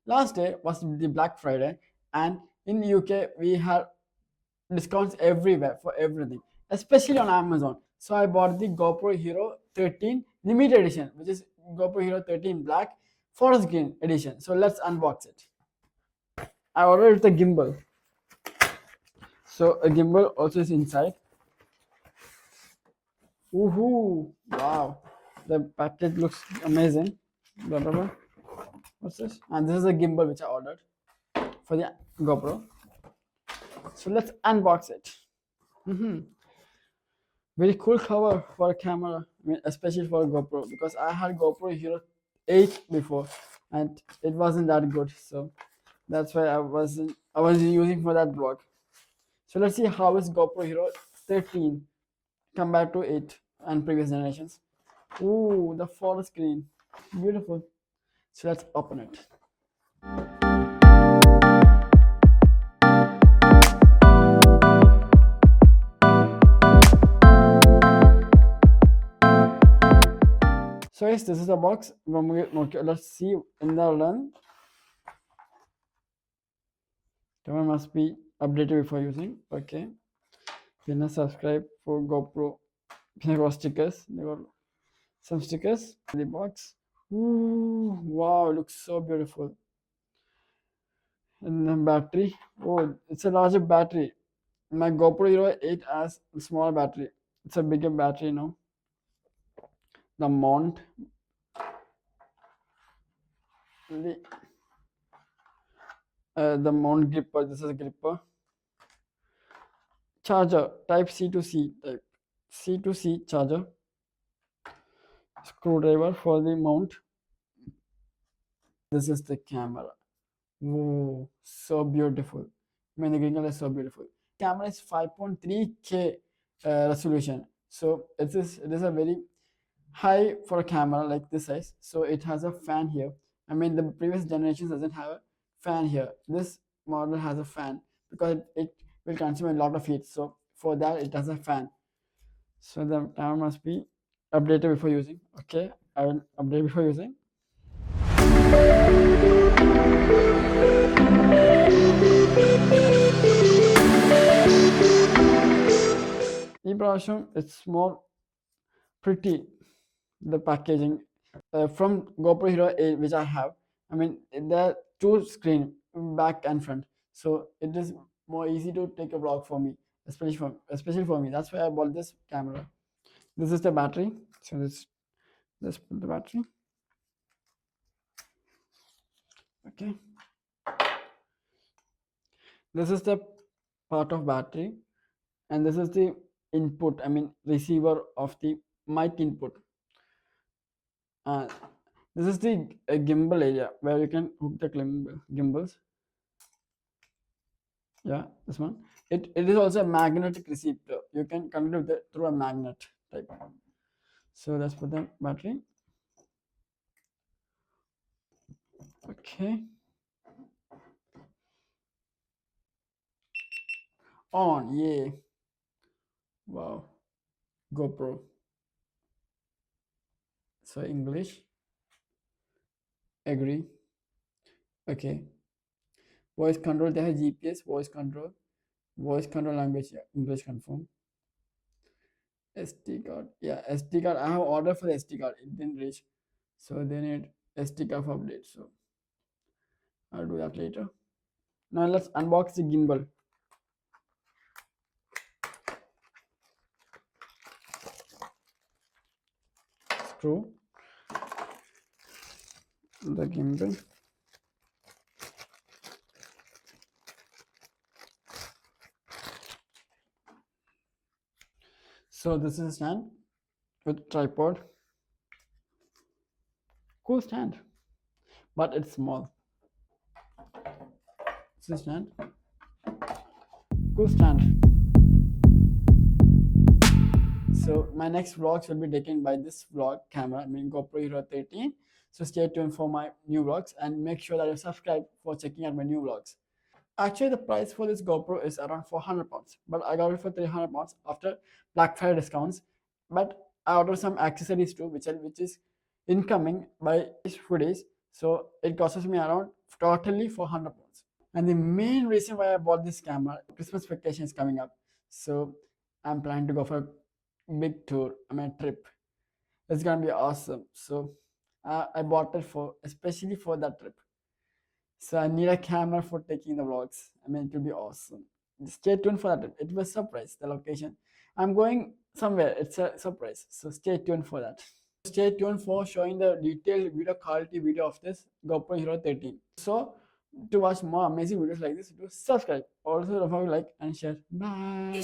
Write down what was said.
Last day was the Black Friday, and in UK we had discounts everywhere for everything, especially on Amazon. So I bought the GoPro Hero 13 limited edition, which is GoPro Hero 13 Black Forest Green edition. So let's unbox it. I ordered the gimbal. So a gimbal also is inside. Woohoo! Wow, the package looks amazing. Blah, blah, blah. What's this? And this is a gimbal which I ordered for the GoPro. So let's unbox it. Very cool cover for a camera, I mean, especially for a GoPro, because I had GoPro Hero 8 before and it wasn't that good. So that's why I wasn't using for that vlog. So let's see how is GoPro Hero 13 compared to 8 and previous generations. Ooh, the full screen, beautiful. So let's open it. So yes, this is the box. Okay, let's see in the run. Camera must be updated before using. Okay. Then subscribe for GoPro. They got stickers. They got some stickers in the box. Ooh, wow, it looks so beautiful. And then battery. Oh, it's a larger battery. My GoPro Hero 8 has a small battery. It's a bigger battery now. The mount. The mount gripper. This is a gripper. Charger. Type C to C. Type C to C charger. Screwdriver for the mount. This is the camera. Whoa, so beautiful. I mean, the green color is so beautiful. Camera is 5.3K resolution. So it is a very high for a camera like this size. So it has a fan here. I mean, the previous generations doesn't have a fan here. This model has a fan because it will consume a lot of heat. So for that, it has a fan. So the camera must be updated before using. Okay, I will update before using. Impression, it's small, pretty. The packaging from GoPro Hero 8, which I have. I mean, there are two screen, back and front, so it is more easy to take a vlog for me, especially for me. That's why I bought this camera. This is the battery. So let's put the battery. Okay. This is the part of battery, and this is the input. I mean, receiver of the mic input. Uh, this is the gimbal area where you can hook the gimbals. Yeah, this one. It is also a magnetic receiver. You can connect with it through a magnet type. So let's put the battery. Okay. On, yeah. Wow. GoPro. So English. Agree. Okay. Voice control. They have GPS. Voice control. Voice control language. Yeah. English confirm. SD card. Yeah, SD card. I have ordered for the SD card. It didn't reach. So they need SD card for update. So I'll do that later. Now let's unbox the gimbal. Screw the gimbal. So this is a stand with tripod. Cool stand, but it's small. This is a stand. Cool stand. So my next vlogs will be taken by this vlog camera, I mean GoPro Hero 13. So stay tuned for my new vlogs and make sure that you subscribe for checking out my new vlogs. Actually, the price for this GoPro is around £400, but I got it for £300 after Black Friday discounts. But I ordered some accessories too, which is incoming by these few days. So it costs me around totally 400 pounds. And the main reason why I bought this camera, Christmas vacation is coming up. So I'm planning to go for a big tour, trip. It's gonna be awesome. So I bought it for especially for that trip. So I need a camera for taking the vlogs. It will be awesome. Stay tuned for that. It was a surprise, the location. I'm going somewhere. It's a surprise. So stay tuned for that. Stay tuned for showing the detailed video quality video of this GoPro Hero 13. So to watch more amazing videos like this, do subscribe. Also don't forget to like and share. Bye.